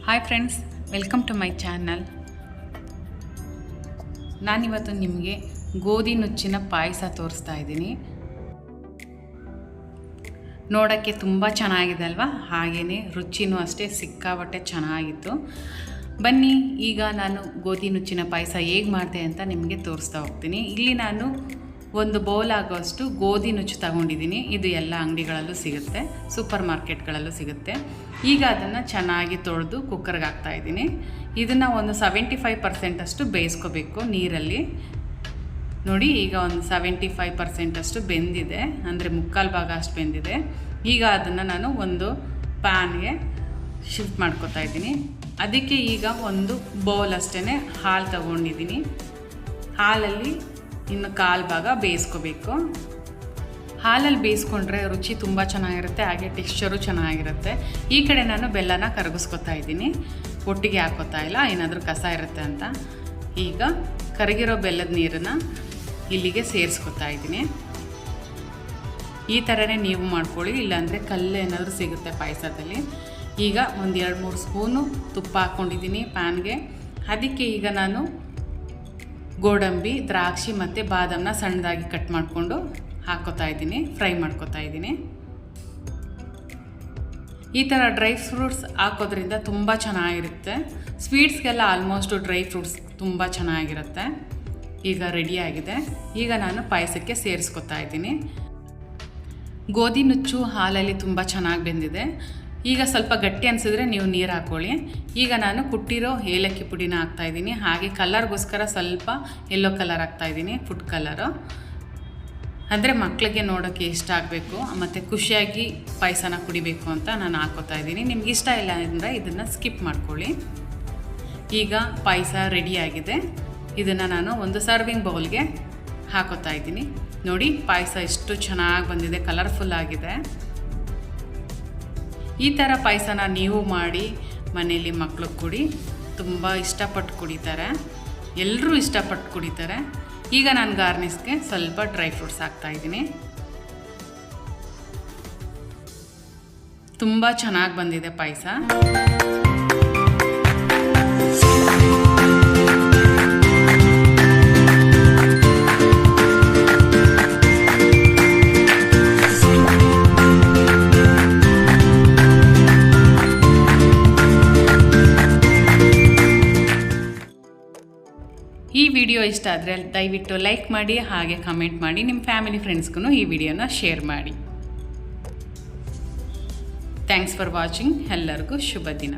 Hi friends, welcome to my channel. ನಾನಿವತ್ತು ನಿಮಗೆ ಗೋಧಿ ನುಚ್ಚಿನ ಪಾಯಸ ತೋರಿಸ್ತಾ ಇದ್ದೀನಿ. ನೋಡೋಕ್ಕೆ ತುಂಬ ಚೆನ್ನಾಗಿದೆ ಅಲ್ವಾ? ಹಾಗೆಯೇ ರುಚಿನೂ ಅಷ್ಟೇ ಸಿಕ್ಕಾಪಟ್ಟೆ ಚೆನ್ನಾಗಿತ್ತು. ಬನ್ನಿ, ಈಗ ನಾನು ಗೋಧಿ ನುಚ್ಚಿನ ಪಾಯಸ ಹೇಗೆ ಮಾಡಿದೆ ಅಂತ ನಿಮಗೆ ತೋರಿಸ್ತಾ ಹೋಗ್ತೀನಿ. ಇಲ್ಲಿ ನಾನು ಒಂದು ಬೌಲ್ ಆಗೋಷ್ಟು ಗೋಧಿ ನುಚ್ಚು ತಗೊಂಡಿದ್ದೀನಿ. ಇದು ಎಲ್ಲ ಅಂಗಡಿಗಳಲ್ಲೂ ಸಿಗುತ್ತೆ, ಸೂಪರ್ ಮಾರ್ಕೆಟ್ಗಳಲ್ಲೂ ಸಿಗುತ್ತೆ. ಈಗ ಅದನ್ನು ಚೆನ್ನಾಗಿ ತೊಳೆದು ಕುಕ್ಕರ್ಗೆ ಹಾಕ್ತಾಯಿದ್ದೀನಿ. ಇದನ್ನು ಒಂದು 75% ಅಷ್ಟು ಬೇಯಿಸ್ಕೋಬೇಕು ನೀರಲ್ಲಿ. ನೋಡಿ, ಈಗ ಒಂದು 75% ಅಷ್ಟು ಬೆಂದಿದೆ, ಅಂದರೆ ಮುಕ್ಕಾಲು ಭಾಗ ಅಷ್ಟು ಬೆಂದಿದೆ. ಈಗ ಅದನ್ನು ನಾನು ಒಂದು ಪ್ಯಾನ್ಗೆ ಶಿಫ್ಟ್ ಮಾಡ್ಕೊತಾ ಇದ್ದೀನಿ. ಅದಕ್ಕೆ ಈಗ ಒಂದು ಬೌಲ್ ಅಷ್ಟೇ ಹಾಲು ತಗೊಂಡಿದ್ದೀನಿ. ಹಾಲಲ್ಲಿ ಇನ್ನು ಕಾಲು ಭಾಗ ಬೇಯಿಸ್ಕೋಬೇಕು. ಹಾಲಲ್ಲಿ ಬೇಯಿಸ್ಕೊಂಡ್ರೆ ರುಚಿ ತುಂಬ ಚೆನ್ನಾಗಿರುತ್ತೆ, ಹಾಗೆ ಟೆಕ್ಸ್ಚರು ಚೆನ್ನಾಗಿರುತ್ತೆ. ಈ ಕಡೆ ನಾನು ಬೆಲ್ಲನ ಕರಗಿಸ್ಕೊತಾ ಇದ್ದೀನಿ, ಒಟ್ಟಿಗೆ ಹಾಕೋತಾ ಇಲ್ಲ, ಏನಾದರೂ ಕಸ ಇರುತ್ತೆ ಅಂತ. ಈಗ ಕರಗಿರೋ ಬೆಲ್ಲದ ನೀರನ್ನು ಇಲ್ಲಿಗೆ ಸೇರಿಸ್ಕೊತಾ ಇದ್ದೀನಿ. ಈ ಥರನೇ ನೀವು ಮಾಡ್ಕೊಳ್ಳಿ, ಇಲ್ಲಾಂದರೆ ಕಲ್ಲು ಏನಾದರೂ ಸಿಗುತ್ತೆ ಪಾಯಸದಲ್ಲಿ. ಈಗ ಒಂದು 2-3 ಸ್ಪೂನು ತುಪ್ಪ ಹಾಕ್ಕೊಂಡಿದ್ದೀನಿ ಪ್ಯಾನ್ಗೆ. ಅದಕ್ಕೆ ಈಗ ನಾನು ಗೋಡಂಬಿ, ದ್ರಾಕ್ಷಿ ಮತ್ತು ಬಾದಾಮನ್ನ ಸಣ್ಣದಾಗಿ ಕಟ್ ಮಾಡಿಕೊಂಡು ಹಾಕ್ಕೋತಾ ಇದ್ದೀನಿ, ಫ್ರೈ ಮಾಡ್ಕೋತಾ ಇದ್ದೀನಿ. ಈ ಥರ ಡ್ರೈ ಫ್ರೂಟ್ಸ್ ಹಾಕೋದ್ರಿಂದ ತುಂಬ ಚೆನ್ನಾಗಿರುತ್ತೆ. ಸ್ವೀಟ್ಸ್ಗೆಲ್ಲ ಆಲ್ಮೋಸ್ಟು ಡ್ರೈ ಫ್ರೂಟ್ಸ್ ತುಂಬ ಚೆನ್ನಾಗಿರುತ್ತೆ. ಈಗ ರೆಡಿಯಾಗಿದೆ. ಈಗ ನಾನು ಪಾಯಸಕ್ಕೆ ಸೇರಿಸ್ಕೊತಾ ಇದ್ದೀನಿ. ಗೋಧಿ ನುಚ್ಚು ಹಾಲಲ್ಲಿ ತುಂಬ ಚೆನ್ನಾಗಿ ಬೆಂದಿದೆ. ಈಗ ಸ್ವಲ್ಪ ಗಟ್ಟಿ ಅನಿಸಿದ್ರೆ ನೀವು ನೀರು ಹಾಕ್ಕೊಳ್ಳಿ. ಈಗ ನಾನು ಕುಟ್ಟಿರೋ ಏಲಕ್ಕಿ ಪುಡಿನ ಹಾಕ್ತಾಯಿದ್ದೀನಿ. ಹಾಗೆ ಕಲರ್ಗೋಸ್ಕರ ಸ್ವಲ್ಪ ಯೆಲ್ಲೋ ಕಲರ್ ಹಾಕ್ತಾಯಿದ್ದೀನಿ, ಫುಡ್ ಕಲರು. ಅಂದರೆ ಮಕ್ಕಳಿಗೆ ನೋಡೋಕ್ಕೆ ಇಷ್ಟ ಆಗಬೇಕು ಮತ್ತು ಖುಷಿಯಾಗಿ ಪಾಯಸನ ಕುಡಿಬೇಕು ಅಂತ ನಾನು ಹಾಕ್ಕೋತಾ ಇದ್ದೀನಿ. ನಿಮ್ಗೆ ಇಷ್ಟ ಇಲ್ಲ ಅಂದರೆ ಇದನ್ನು ಸ್ಕಿಪ್ ಮಾಡ್ಕೊಳ್ಳಿ. ಈಗ ಪಾಯಸ ರೆಡಿಯಾಗಿದೆ. ಇದನ್ನು ನಾನು ಒಂದು ಸರ್ವಿಂಗ್ ಬೌಲ್ಗೆ ಹಾಕೋತಾ ಇದ್ದೀನಿ. ನೋಡಿ, ಪಾಯಸ ಎಷ್ಟು ಚೆನ್ನಾಗಿ ಬಂದಿದೆ, ಕಲರ್ಫುಲ್ ಆಗಿದೆ. ಈ ಥರ ಪಾಯಸನ ನೀವು ಮಾಡಿ ಮನೆಯಲ್ಲಿ ಮಕ್ಕಳು ಕುಡಿ, ತುಂಬ ಇಷ್ಟಪಟ್ಟು ಕುಡಿತಾರೆ, ಎಲ್ಲರೂ ಇಷ್ಟಪಟ್ಟು ಕುಡಿತಾರೆ. ಈಗ ನಾನು ಗಾರ್ನಿಷ್ಗೆ ಸ್ವಲ್ಪ ಡ್ರೈ ಫ್ರೂಟ್ಸ್ ಹಾಕ್ತಾಯಿದ್ದೀನಿ. ತುಂಬ ಚೆನ್ನಾಗಿ ಬಂದಿದೆ ಪಾಯಸ. ಈ ವಿಡಿಯೋ ಇಷ್ಟ ಆದರೆ ದಯವಿಟ್ಟು ಲೈಕ್ ಮಾಡಿ, ಹಾಗೆ ಕಮೆಂಟ್ ಮಾಡಿ, ನಿಮ್ಮ ಫ್ಯಾಮಿಲಿ ಫ್ರೆಂಡ್ಸ್ಗೂ ಈ ವಿಡಿಯೋನ ಶೇರ್ ಮಾಡಿ. Thanks for watching. ಎಲ್ಲರಿಗೂ ಶುಭ ದಿನ.